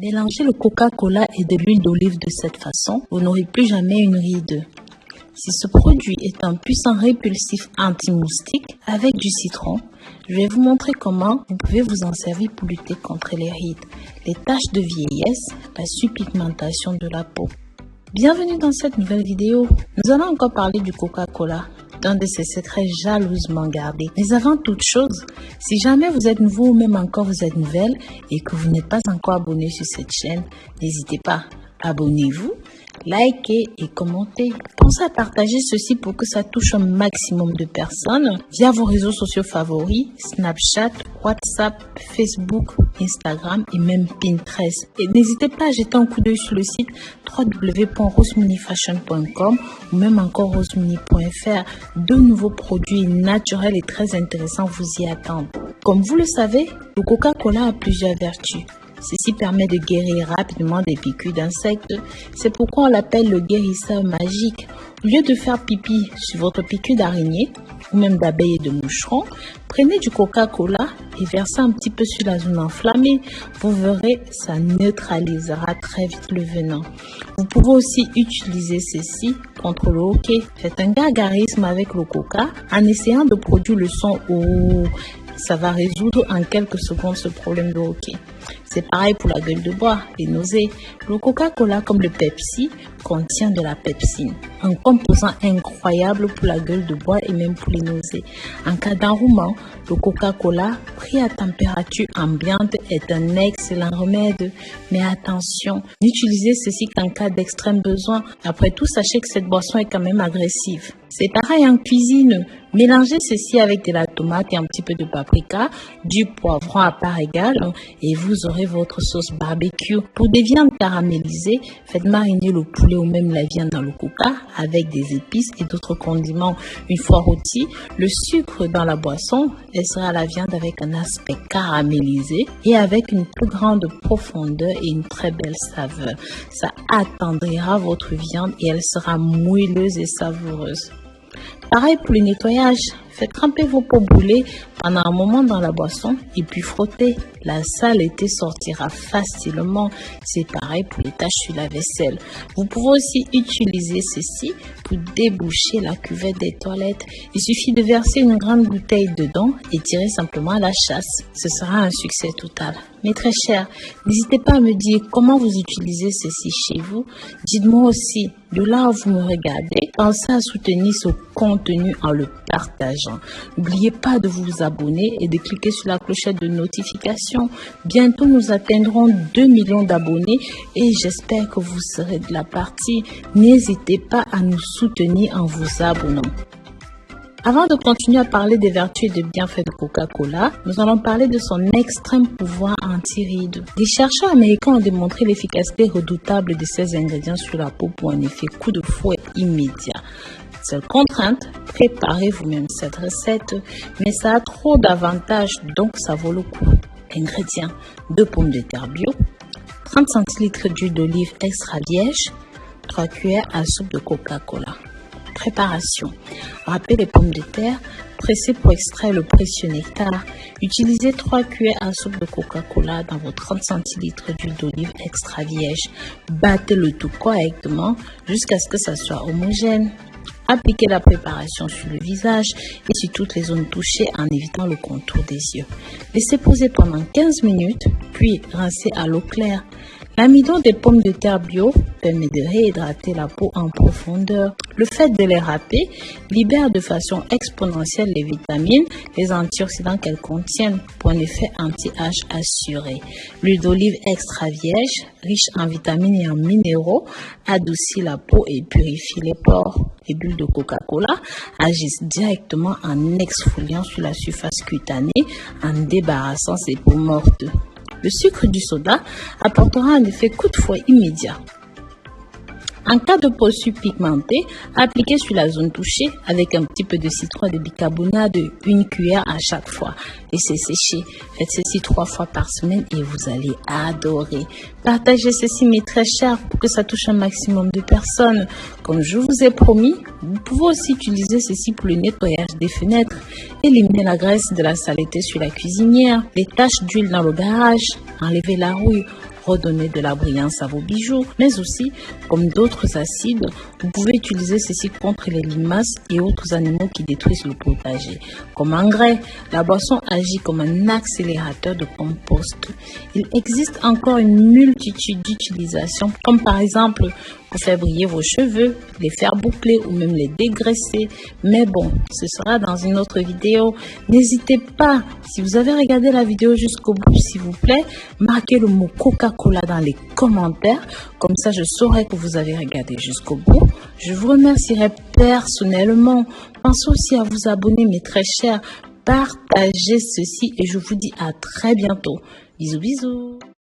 Mélangez le Coca-Cola et de l'huile d'olive de cette façon, vous n'aurez plus jamais une ride. Si ce produit est un puissant répulsif anti-moustique avec du citron, je vais vous montrer comment vous pouvez vous en servir pour lutter contre les rides, les taches de vieillesse, la surpigmentation de la peau. Bienvenue dans cette nouvelle vidéo. Nous allons encore parler du Coca-Cola, d'un de ses secrets jalousement gardés. Mais avant toute chose, si jamais vous êtes nouveau ou même encore vous êtes nouvelle et que vous n'êtes pas encore abonné sur cette chaîne, n'hésitez pas, abonnez-vous, likez et commentez. Pensez à partager ceci pour que ça touche un maximum de personnes via vos réseaux sociaux favoris, Snapchat, WhatsApp, Facebook, Instagram et même Pinterest. Et n'hésitez pas à jeter un coup d'œil sur le site www.roseminifashion.com ou même encore rosemini.fr. De nouveaux produits naturels et très intéressants vous y attendent. Comme vous le savez, le Coca-Cola a plusieurs vertus. Ceci permet de guérir rapidement des piqûres d'insectes. C'est pourquoi on l'appelle le guérisseur magique. Au lieu de faire pipi sur votre piqûre d'araignée ou même d'abeille et de moucheron, prenez du Coca-Cola et versez un petit peu sur la zone enflammée. Vous verrez, ça neutralisera très vite le venin. Vous pouvez aussi utiliser ceci contre le hoquet. Faites un gargarisme avec le Coca en essayant de produire le son « oh ». Ça va résoudre en quelques secondes ce problème de hoquet. C'est pareil pour la gueule de bois, les nausées. Le Coca-Cola, comme le Pepsi, contient de la pepsine, un composant incroyable pour la gueule de bois et même pour les nausées. En cas d'enrouement, le Coca-Cola, pris à température ambiante, est un excellent remède. Mais attention, n'utilisez ceci qu'en cas d'extrême besoin. Après tout, sachez que cette boisson est quand même agressive. C'est pareil en cuisine. Mélangez ceci avec de la tomate et un petit peu de paprika, du poivron à part égale et vous aurez votre sauce barbecue. Pour des viandes caramélisées, faites mariner le poulet ou même la viande dans le coca avec des épices et d'autres condiments. Une fois rôti, le sucre dans la boisson laissera la viande avec un aspect caramélisé et avec une plus grande profondeur et une très belle saveur. Ça attendrira votre viande et elle sera moelleuse et savoureuse. Pareil pour le nettoyage, faites tremper vos pots brûlés pendant un moment dans la boisson et puis frottez. La saleté sortira facilement. C'est pareil pour les taches sur la vaisselle. Vous pouvez aussi utiliser ceci pour déboucher la cuvette des toilettes. Il suffit de verser une grande bouteille dedans et tirer simplement à la chasse. Ce sera un succès total. Mais très cher, n'hésitez pas à me dire comment vous utilisez ceci chez vous. Dites-moi aussi, de là où vous me regardez, pensez à soutenir ce contenu en le partageant. N'oubliez pas de vous abonner et de cliquer sur la clochette de notification. Bientôt, nous atteindrons 2 millions d'abonnés et j'espère que vous serez de la partie. N'hésitez pas à nous soutenir en vous abonnant. Avant de continuer à parler des vertus et des bienfaits de Coca-Cola, nous allons parler de son extrême pouvoir anti-rides. Des chercheurs américains ont démontré l'efficacité redoutable de ces ingrédients sur la peau pour un effet coup de fouet immédiat. Seule contrainte, préparez vous-même cette recette, mais ça a trop d'avantages, donc ça vaut le coup. Ingrédients: 2 pommes de terre bio, 30 cl d'huile d'olive extra vierge, 3 cuillères à soupe de Coca-Cola. Préparation: râpez les pommes de terre, pressez pour extraire le précieux nectar. Utilisez 3 cuillères à soupe de Coca-Cola dans vos 30 cl d'huile d'olive extra vierge. Battez le tout correctement jusqu'à ce que ça soit homogène. Appliquez la préparation sur le visage et sur toutes les zones touchées en évitant le contour des yeux. Laissez poser pendant 15 minutes, puis rincez à l'eau claire. L'amidon des pommes de terre bio permet de réhydrater la peau en profondeur. Le fait de les râper libère de façon exponentielle les vitamines, les antioxydants qu'elles contiennent pour un effet anti-âge assuré. L'huile d'olive extra vierge, riche en vitamines et en minéraux, adoucit la peau et purifie les pores. Les bulles de Coca-Cola agissent directement en exfoliant sur la surface cutanée en débarrassant ses peaux mortes. Le sucre du soda apportera un effet coup de fouet immédiat. En cas de peau surpigmentée, appliquez sur la zone touchée avec un petit peu de citron de bicarbonate de 1 cuillère à chaque fois. Laissez sécher. Faites ceci 3 fois par semaine et vous allez adorer. Partagez ceci mes très chers pour que ça touche un maximum de personnes. Comme je vous ai promis, vous pouvez aussi utiliser ceci pour le nettoyage des fenêtres, éliminer la graisse de la saleté sur la cuisinière, les taches d'huile dans le garage, enlever la rouille, redonner de la brillance à vos bijoux. Mais aussi, comme d'autres acides, vous pouvez utiliser ceci contre les limaces et autres animaux qui détruisent le potager. Comme engrais, la boisson agit comme un accélérateur de compost. Il existe encore une multitude d'utilisations, comme par exemple pour faire briller vos cheveux, les faire boucler ou même les dégraisser. Mais bon, ce sera dans une autre vidéo. N'hésitez pas, si vous avez regardé la vidéo jusqu'au bout, s'il vous plaît, marquez le mot Coca-Cola dans les commentaires. Comme ça, je saurai que vous avez regardé jusqu'au bout. Je vous remercierai personnellement. Pensez aussi à vous abonner, mes très chers. Partagez ceci et je vous dis à très bientôt. Bisous, bisous.